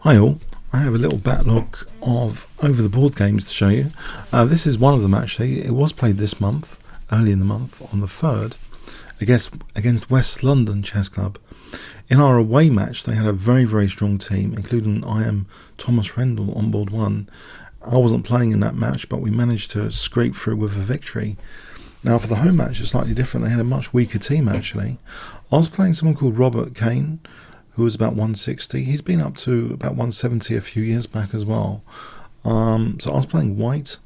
Hi all, I have a little backlog of over the board games to show you. This is one of them actually. It was played this month, early in the month, on the 3rd, against West London Chess Club. In our away match they had a very, very strong team, including I am Thomas Rendell on board 1. I wasn't playing in that match, but we managed to scrape through with a victory. Now for the home match it's slightly different. They had a much weaker team actually. I was playing someone called Robert Kane, who was about 160. He's been up to about 170 a few years back as well. So I was playing white.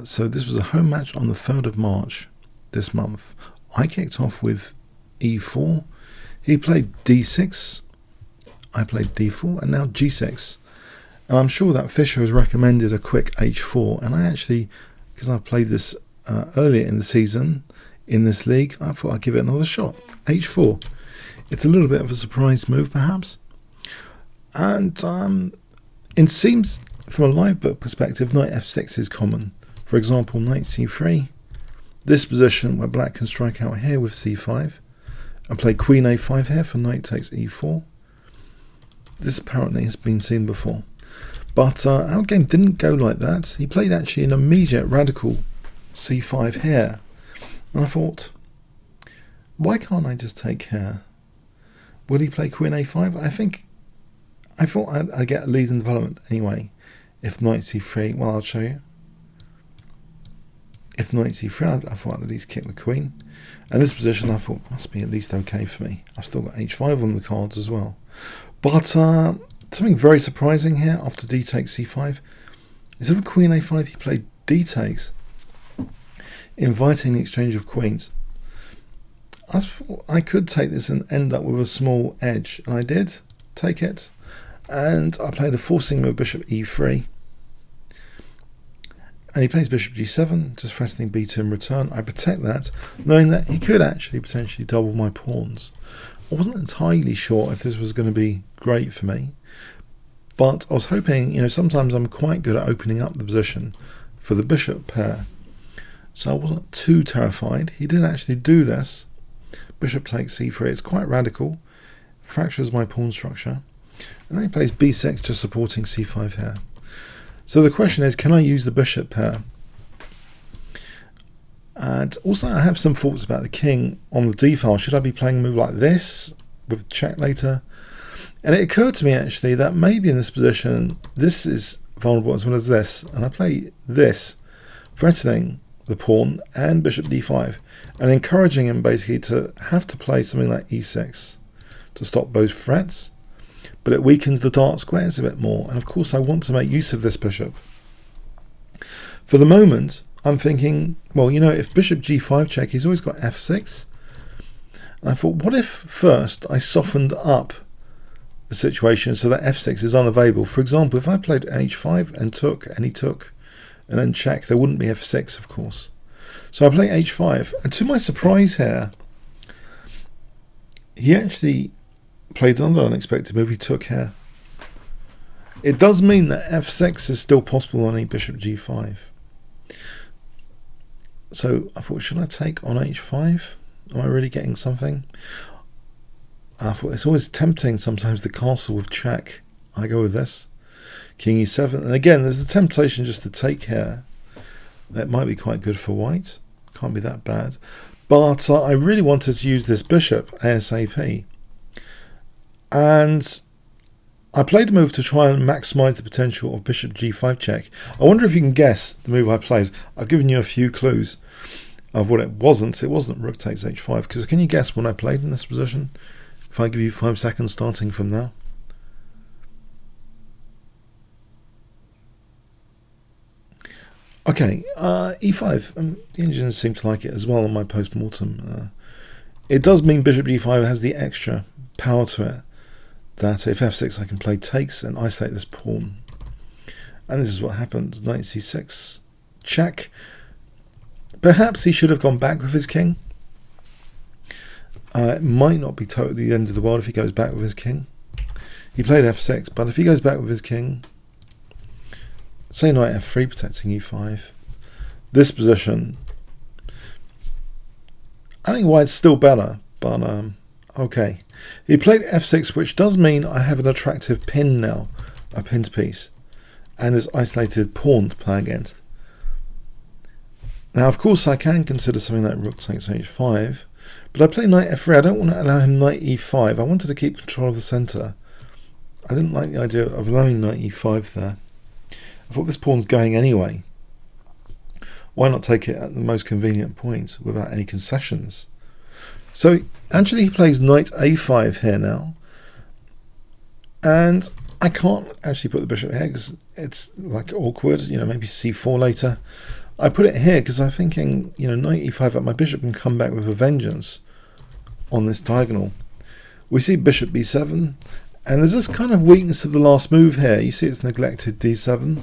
So this was a home match on the 3rd of March this month. I kicked off with e4. He played d6. I played d4 and now g6. And I'm sure that Fisher has recommended a quick h4. And I actually, because I played this earlier in the season in this league, I thought I'd give it another shot. h4. It's a little bit of a surprise move, perhaps. And it seems, from a live book perspective, knight f6 is common. For example, knight c3. This position where black can strike out here with c5. And play queen a5 here for knight takes e4. This apparently has been seen before. But our game didn't go like that. He played actually an immediate radical c5 here. And I thought, why can't I just take here? Will he play queen a5? I thought I'd get a lead in development anyway. If knight c3, well, I'll show you. If knight c3, I thought I'd at least kick the queen. And this position I thought must be at least okay for me. I've still got h5 on the cards as well. But something very surprising here after d takes c5. Instead of queen a5, he played d takes, inviting the exchange of queens. I could take this and end up with a small edge, and I did take it, and I played a forcing move, bishop e3, and he plays bishop g7, just threatening b2 in return. I protect that, knowing that he could actually potentially double my pawns. I wasn't entirely sure if this was going to be great for me, but I was hoping, sometimes I'm quite good at opening up the position for the bishop pair, so I wasn't too terrified. He did actually do this. Bishop takes c3, it's quite radical, fractures my pawn structure, and then he plays b6, just supporting c5 here. So the question is, can I use the bishop pair? And also I have some thoughts about the king on the d file. Should I be playing a move like this with check later? And it occurred to me actually that maybe in this position this is vulnerable as well as this, and I play this, threatening the pawn and bishop d5, and encouraging him basically to have to play something like e6 to stop both threats, but it weakens the dark squares a bit more, and of course I want to make use of this bishop. For the moment I'm thinking, well, if bishop g5 check, he's always got f6, and I thought, what if first I softened up the situation so that f6 is unavailable? For example, if I played h5 and took, and he took, and then check, there wouldn't be f6, of course. So I play h5, and to my surprise here, he actually played another unexpected move. He took here. It does mean that f6 is still possible on a bishop g5. So I thought, should I take on h5? Am I really getting something? I thought it's always tempting sometimes the castle with check. I go with this. King e7, and again there's the temptation just to take here. That might be quite good for white, can't be that bad, but I really wanted to use this bishop ASAP, and I played a move to try and maximize the potential of bishop g5 check. I wonder if you can guess the move I played. I've given you a few clues of what it wasn't. It wasn't rook takes h5, because can you guess what I played in this position if I give you 5 seconds starting from now? Okay, e5. The engines seem to like it as well on my post-mortem. It does mean bishop g5 has the extra power to it, that if f6 I can play takes and isolate this pawn. And this is what happened. Knight c6, check. Perhaps he should have gone back with his king. It might not be totally the end of the world if he goes back with his king. He played f6, but if he goes back with his king, say knight f3, protecting e5, this position, I think white's still better, but okay. He played f6, which does mean I have an attractive pin now, a pinned piece, and this isolated pawn to play against. Now, of course, I can consider something like rook takes h5, but I play knight f3. I don't want to allow him knight e5. I wanted to keep control of the centre. I didn't like the idea of allowing knight e5 there. I thought this pawn's going anyway. Why not take it at the most convenient point without any concessions? So actually he plays knight a5 here now, and I can't actually put the bishop here because it's like awkward, you know, maybe c4 later. I put it here because I'm thinking, you know, knight e5 up, my bishop can come back with a vengeance on this diagonal. We see bishop b7, and there's this kind of weakness of the last move here. You see it's neglected d7.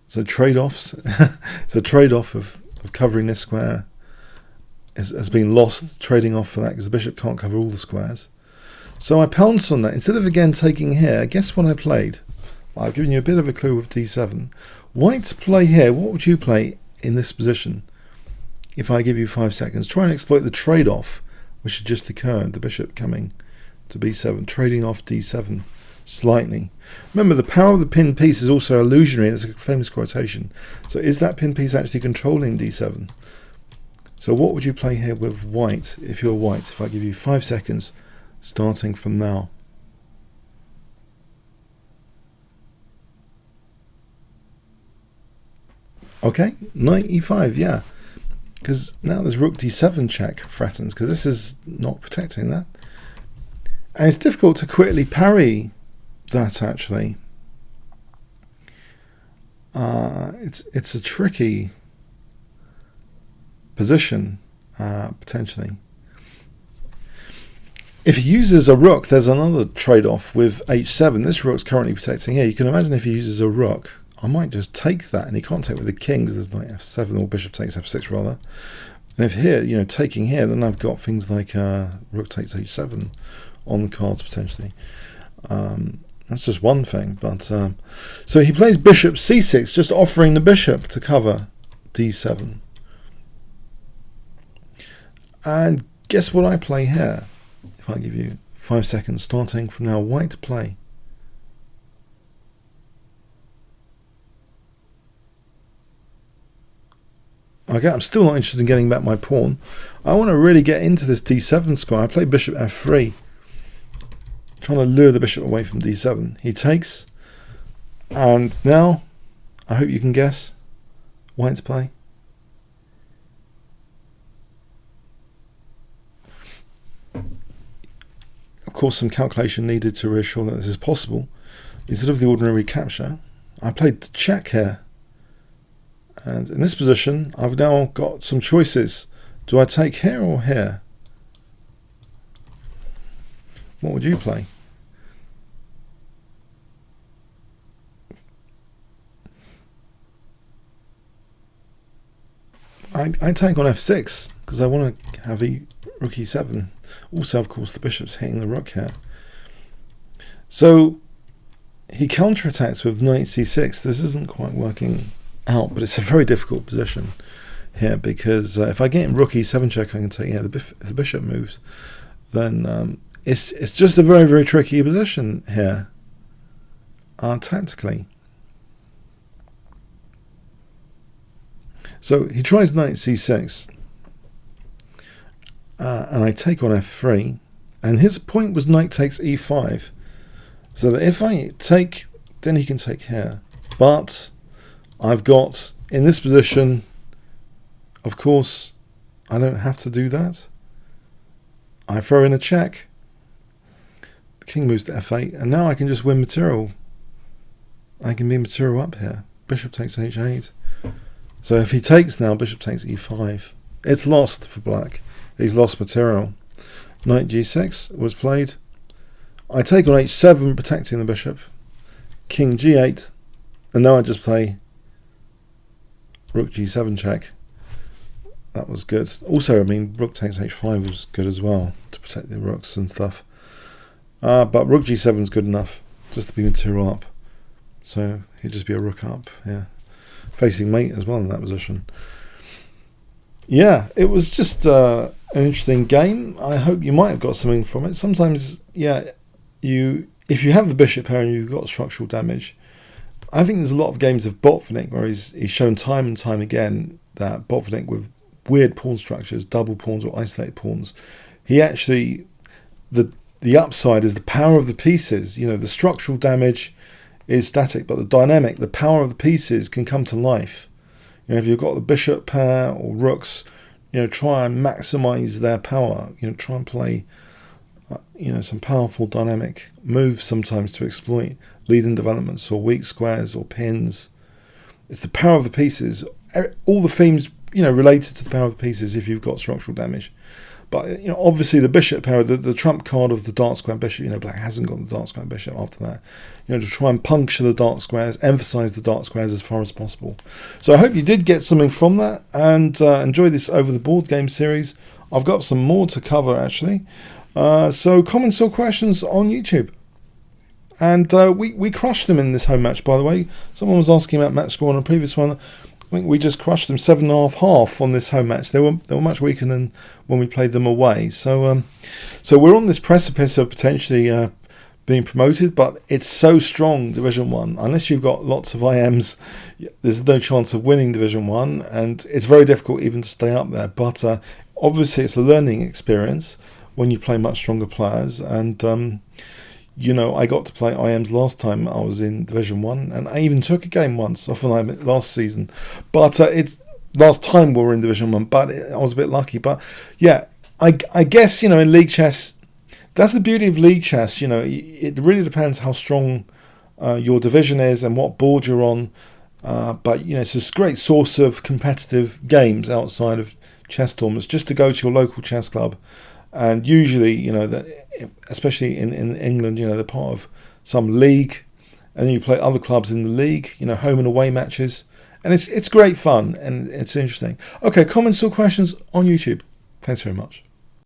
So trade-offs. It's a trade-off of covering this square has been lost, trading off for that because the bishop can't cover all the squares. So I pounced on that. Instead of again taking here, guess what I played? Well, I've given you a bit of a clue with d7. White to play here. What would you play in this position? If I give you 5 seconds, try and exploit the trade-off which had just occurred. The bishop coming to b7, trading off d7 slightly. Remember, the power of the pinned piece is also illusionary. There's a famous quotation. So is that pinned piece actually controlling d7? So what would you play here with white if you're white? If I give you 5 seconds starting from now. Okay, knight e5, yeah. Because now there's rook d7 check threatens, because this is not protecting that. And it's difficult to quickly parry that, actually. It's a tricky position, potentially. If he uses a rook, there's another trade-off with h7. This rook's currently protecting here. You can imagine if he uses a rook, I might just take that, and he can't take with the kings. There's knight f7, or bishop takes f6 rather. And if here, you know, taking here, then I've got things like rook takes h7 on the cards potentially. That's just one thing. But so he plays bishop c6, just offering the bishop to cover d7. And guess what I play here? If I give you 5 seconds starting from now, white to play. Okay, I'm still not interested in getting back my pawn. I want to really get into this d7 square. I play bishop f3, trying to lure the bishop away from d7. He takes, and now, I hope you can guess, white to play. Of course, some calculation needed to reassure that this is possible. Instead of the ordinary capture, I played the check here. And in this position, I've now got some choices. Do I take here or here? What would you play? I take on f6 because I want to have rook e7. Also, of course, the bishop's hitting the rook here. So he counterattacks with knight c6. This isn't quite working out, but it's a very difficult position here because if I get in rook e7 check, I can take if the bishop moves, then it's just a very, very tricky position here tactically. So he tries knight c6, and I take on f3, and his point was knight takes e5, so that if I take, then he can take here, but I've got, in this position, of course, I don't have to do that. I throw in a check. The king moves to f8, and now I can just win material. I can be material up here. Bishop takes h8. So if he takes now, bishop takes e5. It's lost for black. He's lost material. Knight g6 was played. I take on h7, protecting the bishop. King g8, and now I just play rook g7 check. That was good. Also, I mean, rook takes h5 was good as well to protect the rooks and stuff. But rook g7 is good enough just to be material up. So he'd just be a rook up, yeah. Facing mate as well in that position. Yeah, it was just an interesting game. I hope you might have got something from it. Sometimes, yeah, if you have the bishop pair and you've got structural damage, I think there's a lot of games of Botvinnik where he's shown time and time again that Botvinnik with weird pawn structures, double pawns or isolated pawns, he actually, the upside is the power of the pieces. You know, the structural damage is static, but the dynamic, the power of the pieces can come to life. You know, if you've got the bishop pair or rooks, you know, try and maximize their power. You know, try and play, some powerful dynamic moves sometimes to exploit leading developments or weak squares or pins. It's the power of the pieces. All the themes, related to the power of the pieces if you've got structural damage. But, obviously the bishop pair, the trump card of the dark square bishop, black hasn't got the dark square bishop after that. To try and puncture the dark squares, emphasize the dark squares as far as possible. So I hope you did get something from that and enjoy this over the board game series. I've got some more to cover actually. So comments or questions on YouTube. And we crushed them in this home match, by the way. Someone was asking about match score on a previous one. I think we just crushed them 7.5 on this home match. They were much weaker than when we played them away. So we're on this precipice of potentially being promoted, but it's so strong, Division 1. Unless you've got lots of IMs, there's no chance of winning Division 1, and it's very difficult even to stay up there. But obviously it's a learning experience when you play much stronger players, and I got to play IMs last time I was in Division 1, and I even took a game once off an IM last season. But it's last time we were in Division 1, but I was a bit lucky. But yeah, I guess, in league chess, that's the beauty of league chess. It really depends how strong your division is and what board you're on. But it's a great source of competitive games outside of chess tournaments, just to go to your local chess club. And usually, especially in England, they're part of some league, and you play other clubs in the league, home and away matches, and it's great fun and it's interesting. Okay, comments or questions on YouTube. Thanks very much.